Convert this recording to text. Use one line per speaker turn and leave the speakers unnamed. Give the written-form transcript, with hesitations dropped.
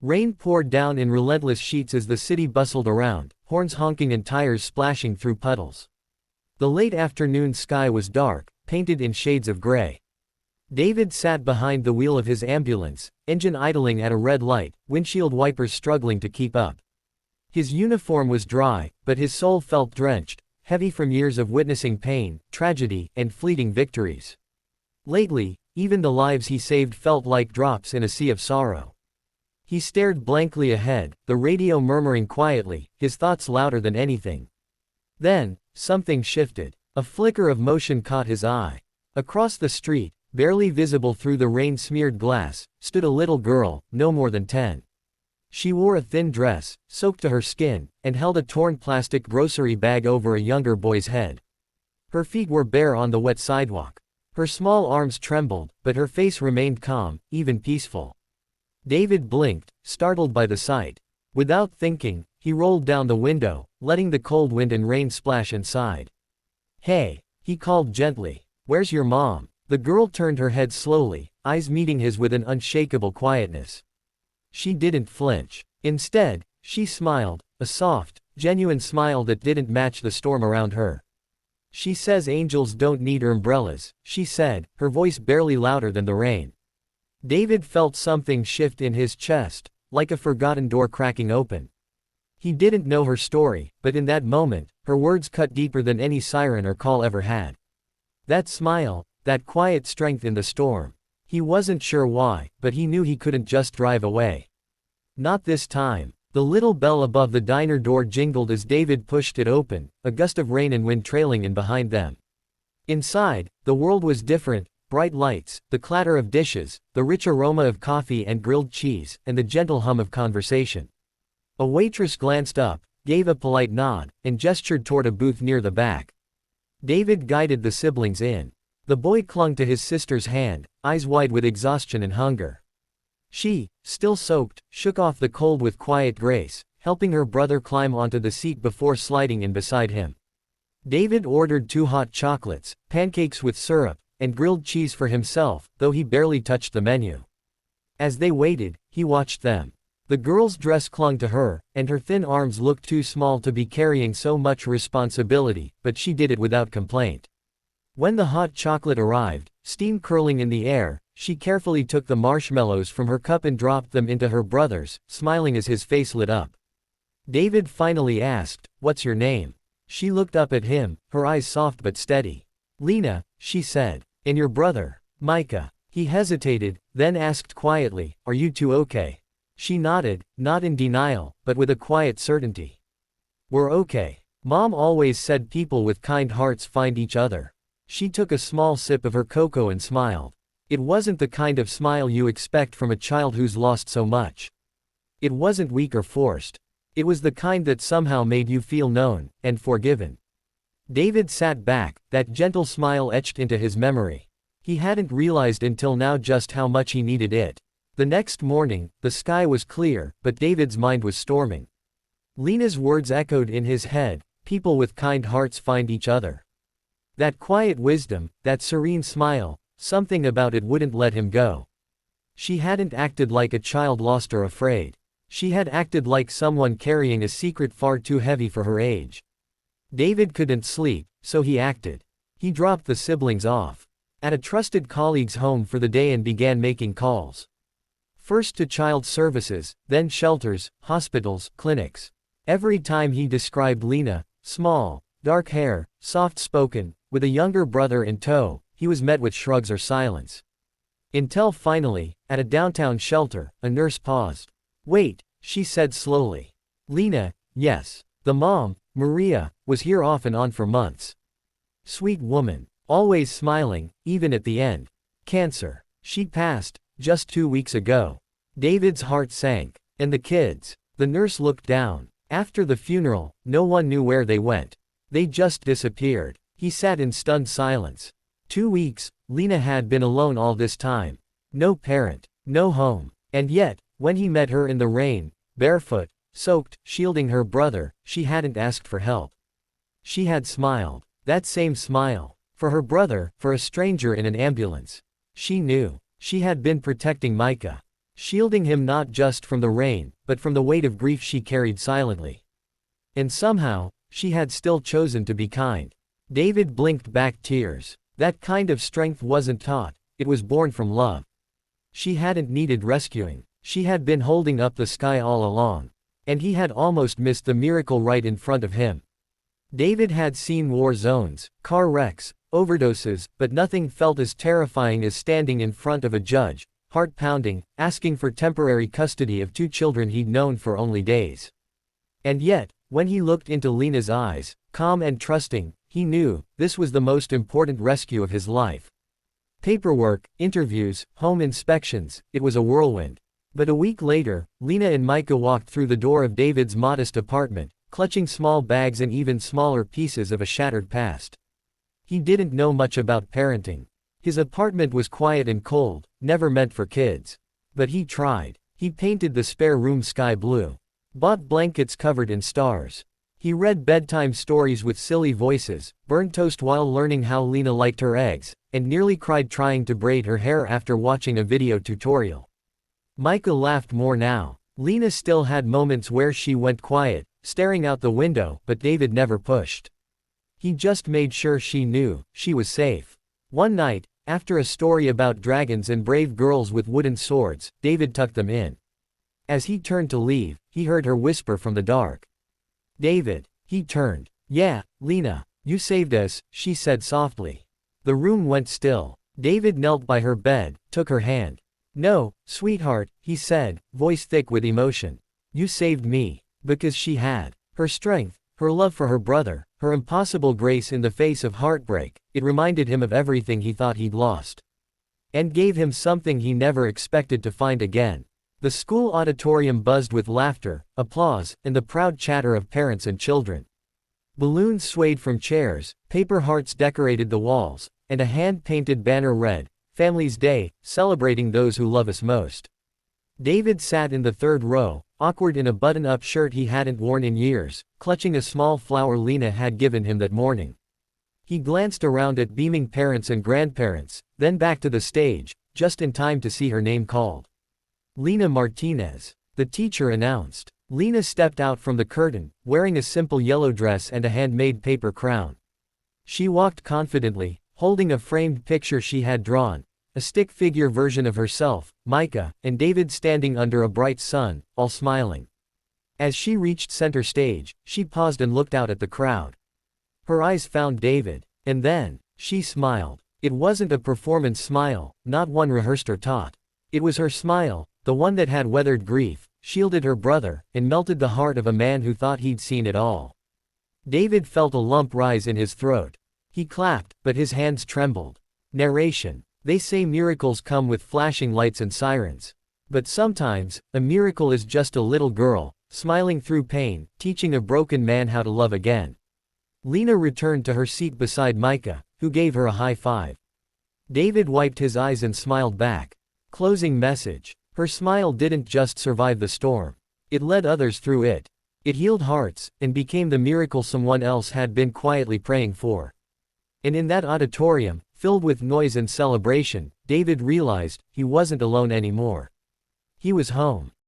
Rain poured down in relentless sheets as the city bustled around, horns honking and tires splashing through puddles. The late afternoon sky was dark, painted in shades of gray. David sat behind the wheel of his ambulance, engine idling at a red light, windshield wipers struggling to keep up. His uniform was dry, but his soul felt drenched, heavy from years of witnessing pain, tragedy, and fleeting victories. Lately, even the lives he saved felt like drops in a sea of sorrow. He stared blankly ahead, the radio murmuring quietly, his thoughts louder than anything. Then, something shifted. A flicker of motion caught his eye. Across the street, barely visible through the rain-smeared glass, stood a little girl, no more than 10. She wore a thin dress, soaked to her skin, and held a torn plastic grocery bag over a younger boy's head. Her feet were bare on the wet sidewalk. Her small arms trembled, but her face remained calm, even peaceful. David blinked, startled by the sight. Without thinking, he rolled down the window, letting the cold wind and rain splash inside. "Hey," he called gently. "Where's your mom?" The girl turned her head slowly, eyes meeting his with an unshakable quietness. She didn't flinch. Instead, she smiled, a soft, genuine smile that didn't match the storm around her. "She says angels don't need umbrellas," she said, her voice barely louder than the rain. David felt something shift in his chest, like a forgotten door cracking open. He didn't know her story, but in that moment, her words cut deeper than any siren or call ever had. That smile, that quiet strength in the storm. He wasn't sure why, but he knew he couldn't just drive away. Not this time. The little bell above the diner door jingled as David pushed it open, a gust of rain and wind trailing in behind them. Inside, the world was different, bright lights, the clatter of dishes, the rich aroma of coffee and grilled cheese, and the gentle hum of conversation. A waitress glanced up, gave a polite nod, and gestured toward a booth near the back. David guided the siblings in. The boy clung to his sister's hand, eyes wide with exhaustion and hunger. She, still soaked, shook off the cold with quiet grace, helping her brother climb onto the seat before sliding in beside him. David ordered 2 hot chocolates, pancakes with syrup, and grilled cheese for himself, though he barely touched the menu. As they waited, he watched them. The girl's dress clung to her, and her thin arms looked too small to be carrying so much responsibility, but she did it without complaint. When the hot chocolate arrived, steam curling in the air, she carefully took the marshmallows from her cup and dropped them into her brother's, smiling as his face lit up. David finally asked, "What's your name?" She looked up at him, her eyes soft but steady. "Lina," she said. "And your brother?" "Micah." He hesitated, then asked quietly, "Are you two okay?" She nodded, not in denial, but with a quiet certainty. "We're okay. Mom always said people with kind hearts find each other." She took a small sip of her cocoa and smiled. It wasn't the kind of smile you expect from a child who's lost so much. It wasn't weak or forced. It was the kind that somehow made you feel known, and forgiven. David sat back, that gentle smile etched into his memory. He hadn't realized until now just how much he needed it. The next morning, the sky was clear, but David's mind was storming. Lina's words echoed in his head, "People with kind hearts find each other." That quiet wisdom, that serene smile, something about it wouldn't let him go. She hadn't acted like a child lost or afraid. She had acted like someone carrying a secret far too heavy for her age. David couldn't sleep, so he acted. He dropped the siblings off at a trusted colleague's home for the day and began making calls. First to child services, then shelters, hospitals, clinics. Every time he described Lina, small, dark hair, soft-spoken, with a younger brother in tow, he was met with shrugs or silence. Until finally, at a downtown shelter, a nurse paused. "Wait," she said slowly. "Lina, yes. The mom, Maria, was here off and on for months. Sweet woman. Always smiling, even at the end. Cancer. She passed, just 2 weeks ago." David's heart sank. "And the kids?" The nurse looked down. "After the funeral, no one knew where they went. They just disappeared." He sat in stunned silence. 2 weeks, Lina had been alone all this time. No parent, no home. And yet, when he met her in the rain, barefoot, soaked, shielding her brother, she hadn't asked for help. She had smiled. That same smile. For her brother, for a stranger in an ambulance. She knew. She had been protecting Micah. shielding him not just from the rain, but from the weight of grief she carried silently. And somehow, she had still chosen to be kind. David blinked back tears. That kind of strength wasn't taught, it was born from love. She hadn't needed rescuing. She had been holding up the sky all along. And he had almost missed the miracle right in front of him. David had seen war zones, car wrecks, overdoses, but nothing felt as terrifying as standing in front of a judge, heart pounding, asking for temporary custody of two children he'd known for only days. And yet, when he looked into Lina's eyes, calm and trusting, he knew this was the most important rescue of his life. Paperwork, interviews, home inspections, it was a whirlwind. But a week later, Lina and Micah walked through the door of David's modest apartment, clutching small bags and even smaller pieces of a shattered past. He didn't know much about parenting. His apartment was quiet and cold, never meant for kids. But he tried. He painted the spare room sky blue. Bought blankets covered in stars. He read bedtime stories with silly voices, burned toast while learning how Lina liked her eggs, and nearly cried trying to braid her hair after watching a video tutorial. Micah laughed more now. Lina still had moments where she went quiet, staring out the window, but David never pushed. He just made sure she knew she was safe. One night, after a story about dragons and brave girls with wooden swords, David tucked them in. As he turned to leave, he heard her whisper from the dark. "David." He turned. "Yeah, Lina, you saved us," she said softly. The room went still. David knelt by her bed, took her hand. "No, sweetheart," he said, voice thick with emotion. "You saved me." Because she had. Her strength, her love for her brother, her impossible grace in the face of heartbreak, it reminded him of everything he thought he'd lost. And gave him something he never expected to find again. The school auditorium buzzed with laughter, applause, and the proud chatter of parents and children. Balloons swayed from chairs, paper hearts decorated the walls, and a hand-painted banner read, "Family's Day, celebrating those who love us most." David sat in the third row, awkward in a button-up shirt he hadn't worn in years, clutching a small flower Lina had given him that morning. He glanced around at beaming parents and grandparents, then back to the stage, just in time to see her name called. "Lina Martinez," the teacher announced. Lina stepped out from the curtain, wearing a simple yellow dress and a handmade paper crown. She walked confidently, holding a framed picture she had drawn, a stick figure version of herself, Micah, and David standing under a bright sun, all smiling. As she reached center stage, she paused and looked out at the crowd. Her eyes found David, and then, she smiled. It wasn't a performance smile, not one rehearsed or taught. It was her smile, the one that had weathered grief, shielded her brother, and melted the heart of a man who thought he'd seen it all. David felt a lump rise in his throat. He clapped, but his hands trembled. Narration. They say miracles come with flashing lights and sirens. But sometimes, a miracle is just a little girl, smiling through pain, teaching a broken man how to love again. Lina returned to her seat beside Micah, who gave her a high five. David wiped his eyes and smiled back. Closing message. Her smile didn't just survive the storm. It led others through it. It healed hearts, and became the miracle someone else had been quietly praying for. And in that auditorium, filled with noise and celebration, David realized he wasn't alone anymore. He was home.